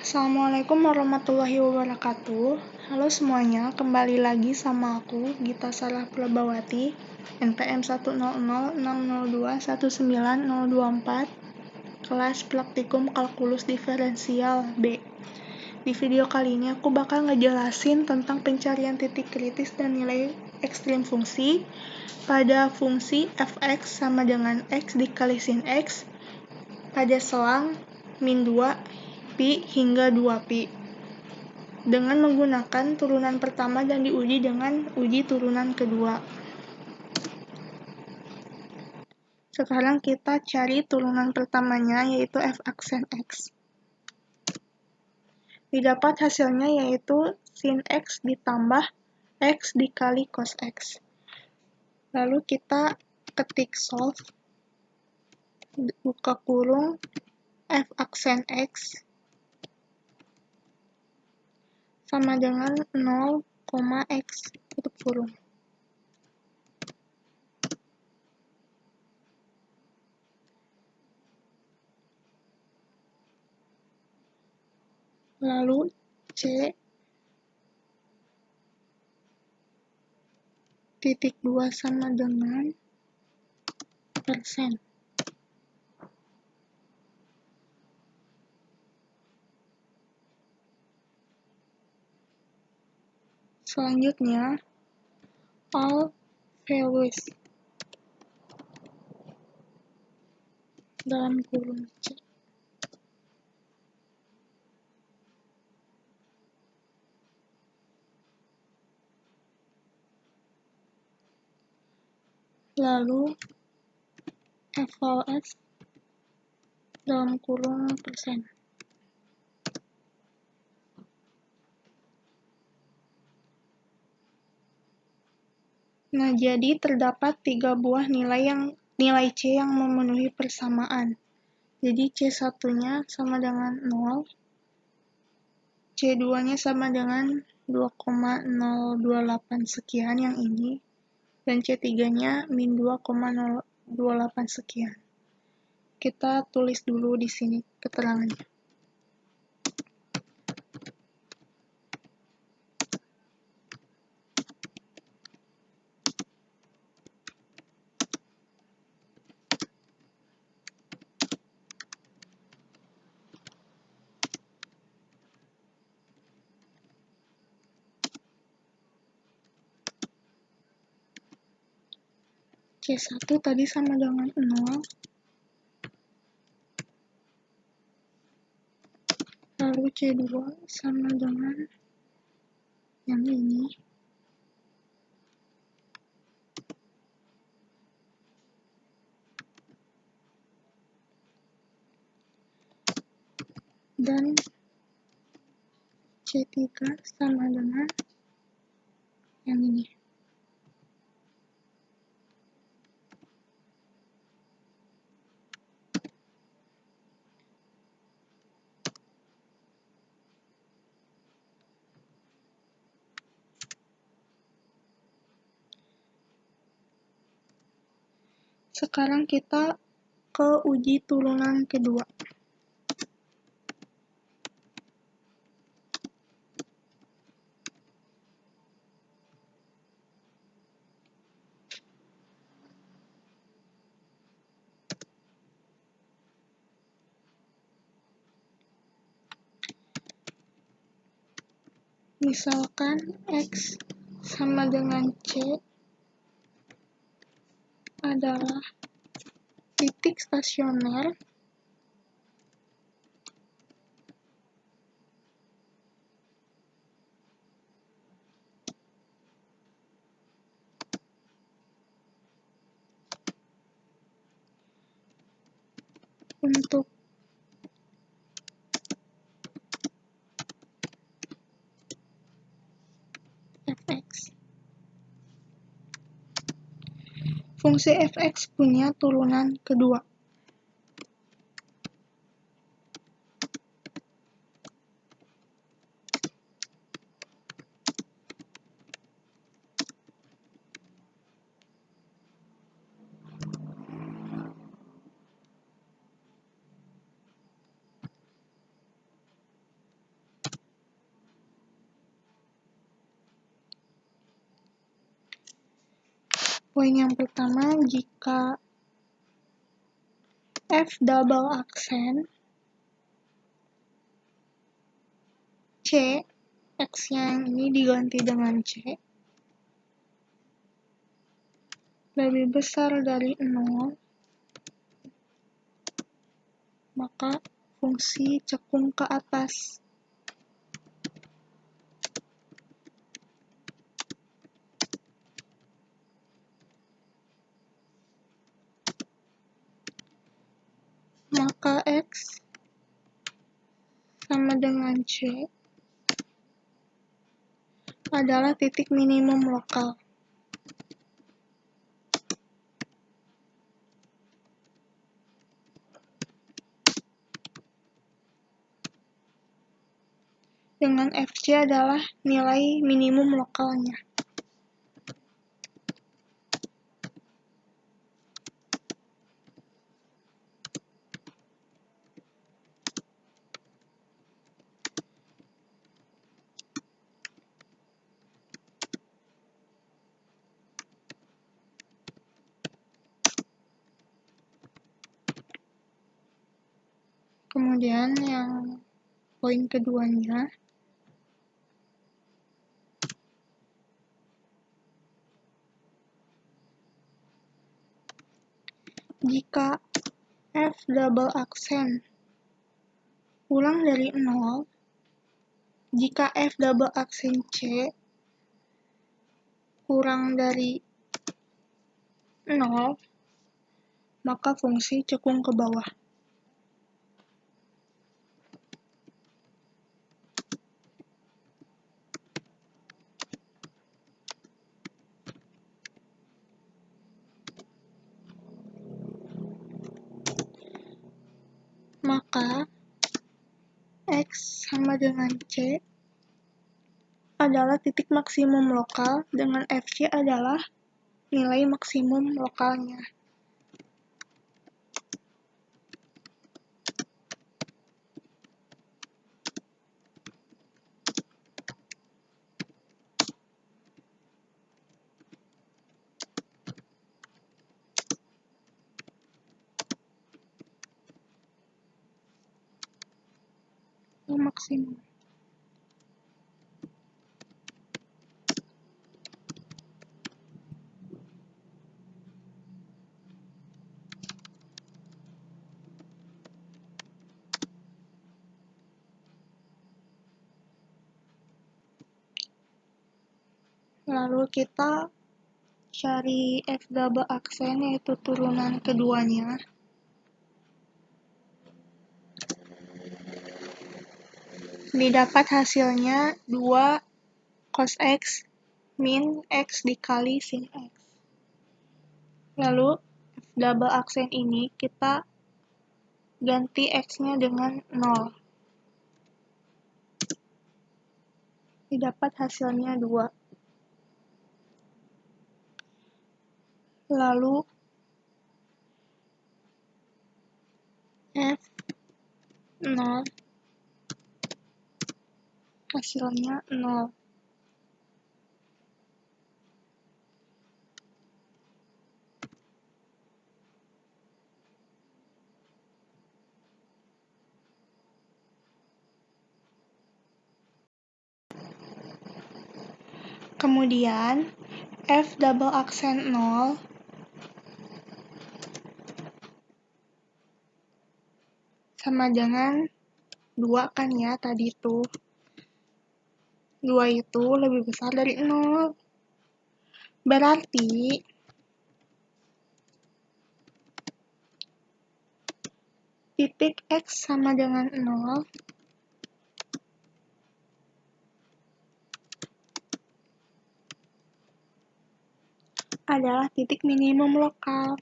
Assalamualaikum warahmatullahi wabarakatuh. Halo semuanya, kembali lagi sama aku, Gita Sarah Prabawati, NPM 10060219024, kelas Praktikum Kalkulus Diferensial B. Di video kali ini aku bakal ngejelasin tentang pencarian titik kritis dan nilai ekstrim fungsi pada fungsi fx sama dengan x dikali sin x pada selang min 2 pi hingga 2pi dengan menggunakan turunan pertama dan diuji dengan uji turunan kedua. Sekarang kita cari turunan pertamanya, yaitu f aksen x. Didapat hasilnya yaitu sin x ditambah x dikali cos x. Lalu kita ketik solve, buka kurung, f aksen x sama dengan 0, x tutup kurung. Lalu C titik 2 sama dengan persen. Selanjutnya, all values dalam kurung C. Lalu evaluasi dalam kurung persen. Nah, jadi terdapat 3 buah nilai C yang memenuhi persamaan. Jadi C1-nya sama dengan 0, C2-nya sama dengan 2,028 sekian yang ini, dan C3-nya min 2,028 sekian. Kita tulis dulu di sini keterangannya. C1 tadi sama dengan 0, lalu C2 sama dengan yang ini, dan C3 sama dengan yang ini. Sekarang kita ke uji turunan kedua. Misalkan X sama dengan C adalah titik stasioner untuk fx. Fungsi fx punya turunan kedua. Poin yang pertama, jika F double aksen C, X yang ini diganti dengan C, lebih besar dari 0, maka fungsi cekung ke atas. Maka X sama dengan C adalah titik minimum lokal. Dengan Fc adalah nilai minimum lokalnya. Kemudian yang poin keduanya, jika F double aksen kurang dari 0, jika F double aksen C kurang dari 0, maka fungsi cekung ke bawah. Maka X sama dengan C adalah titik maksimum lokal, dengan Fc adalah nilai maksimum lokalnya. Maksimum. Lalu kita cari F double aksen, yaitu turunan keduanya. Didapat hasilnya 2 cos X min X dikali sin X. Lalu F double aksen ini kita ganti X-nya dengan 0. Didapat hasilnya 2. Lalu F 0 hasilnya 0. Kemudian F double aksen 0 sama dengan 2 kan ya tadi tuh. 2 itu lebih besar dari 0. Berarti titik X sama dengan 0 adalah titik minimum lokal.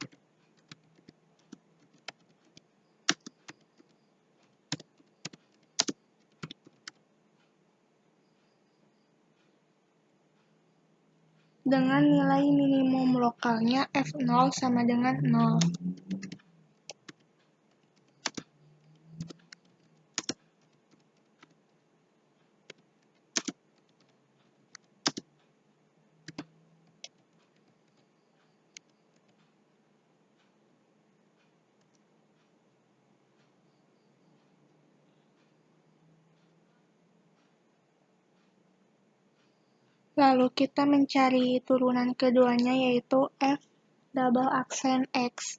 Dengan nilai minimum lokalnya F0 sama dengan 0. Lalu kita mencari turunan keduanya yaitu f double aksen x.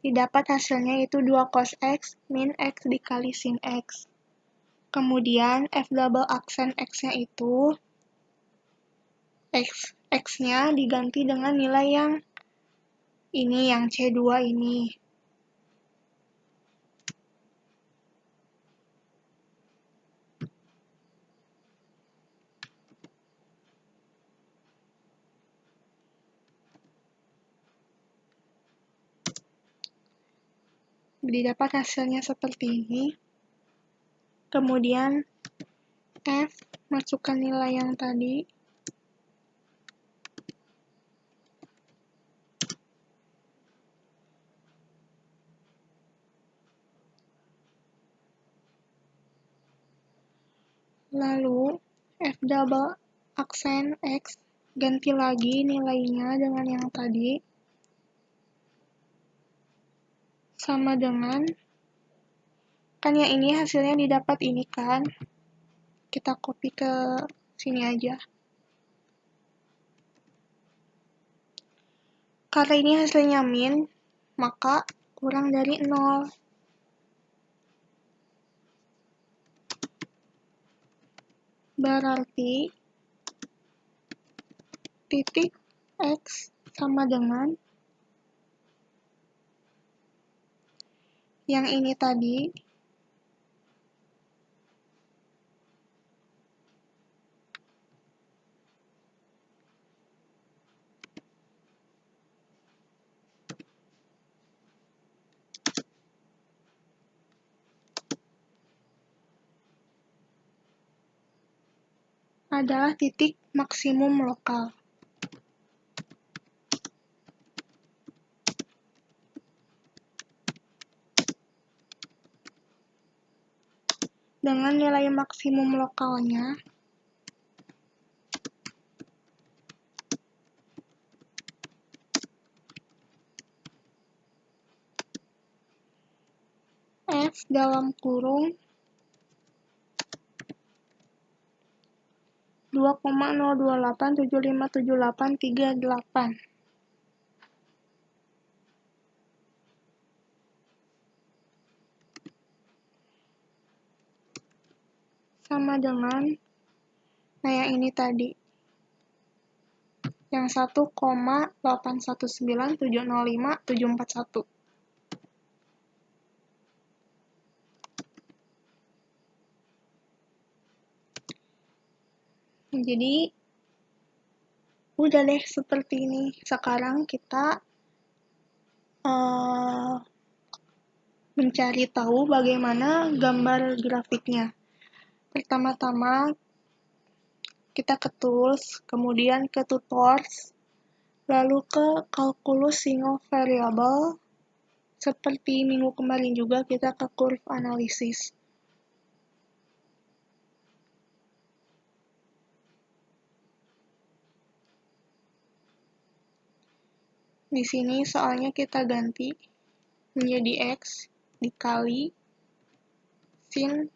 Didapat hasilnya itu 2 cos x min x dikali sin x. Kemudian f double aksen x-nya itu x-nya diganti dengan nilai yang ini, yang C2 ini. Didapat hasilnya seperti ini. Kemudian F, masukkan nilai yang tadi. Lalu F double aksen X, ganti lagi nilainya dengan yang tadi. Sama dengan, kan yang ini hasilnya didapat ini kan. Kita copy ke sini aja. Karena ini hasilnya min, maka kurang dari 0. Berarti titik X sama dengan yang ini tadi, adalah titik maksimum lokal. Dengan nilai maksimum lokalnya, F dalam kurung 2,028757838 sama dengan yang ini tadi, yang 1,819705,741. Jadi udah deh seperti ini. Sekarang kita mencari tahu bagaimana gambar grafiknya. Pertama-tama kita ke tools, kemudian ke tutors, lalu ke kalkulus single variable. Seperti minggu kemarin juga kita ke curve analysis. Di sini soalnya kita ganti menjadi X dikali sin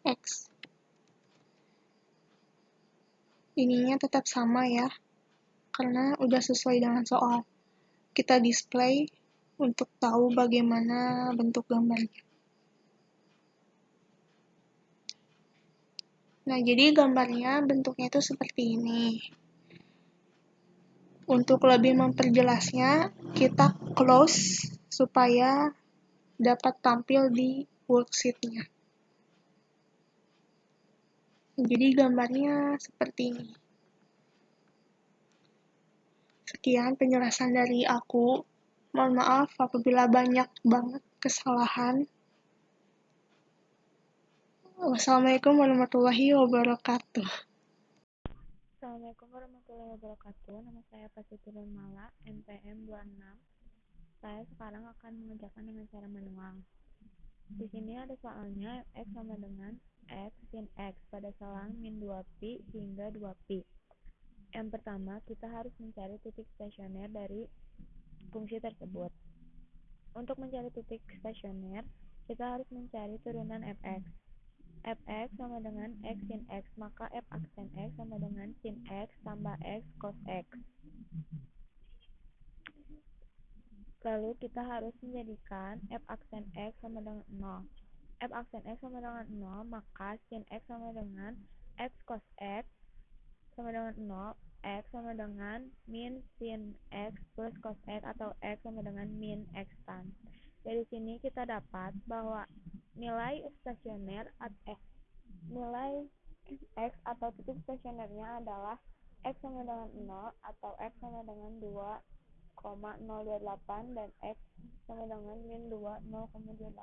X. Ininya tetap sama ya, karena udah sesuai dengan soal. Kita display untuk tahu bagaimana bentuk gambarnya. Nah, jadi gambarnya bentuknya itu seperti ini. Untuk lebih memperjelasnya, kita close supaya dapat tampil di worksheet-nya. Jadi gambarnya seperti ini. Sekian penjelasan dari aku. Mohon maaf apabila banyak banget kesalahan. Wassalamualaikum warahmatullahi wabarakatuh. Assalamualaikum warahmatullahi wabarakatuh. Nama saya Pasiti Mala, NPM 26. Saya sekarang akan mengerjakan dengan cara manual. Di sini ada soalnya X sama dengan X sin X pada selang min 2pi hingga 2pi. Yang pertama, kita harus mencari titik stasioner dari fungsi tersebut. Untuk mencari titik stasioner, kita harus mencari turunan fx. fx sama dengan x sin x, maka f aksen x sama dengan sin x tambah x cos x. Lalu kita harus menjadikan f aksen x sama dengan 0. F aksen x sama dengan 0, maka sin x sama dengan x cos x sama dengan 0, x sama dengan min sin x plus cos x atau x sama dengan min x tan. Dari sini kita dapat bahwa nilai x atau titik stasionernya adalah x sama dengan 0 atau x sama dengan 2,028 dan x sama dengan min 2,028.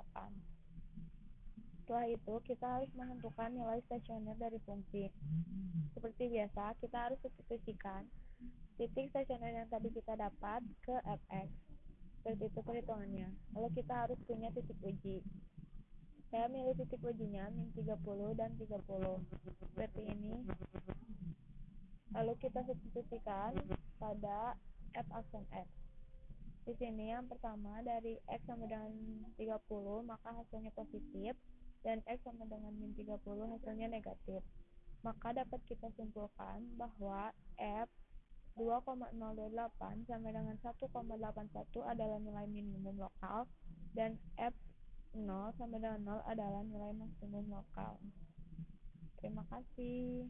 Setelah itu, kita harus menentukan nilai stasioner dari fungsi. Seperti biasa, kita harus substitusikan titik stasioner yang tadi kita dapat ke fx. Seperti itu perhitungannya. Lalu kita harus punya titik uji. Saya milih titik ujinya min 30 dan 30. Seperti ini. Lalu kita substitusikan pada f aksen x. Di sini yang pertama dari x sama dengan 30 maka hasilnya positif dan x sama dengan min 30 hasilnya negatif. Maka dapat kita simpulkan bahwa f 2,028 sama dengan 1,81 adalah nilai minimum lokal dan f 0 sama dengan 0 adalah nilai maksimum lokal. Terima kasih.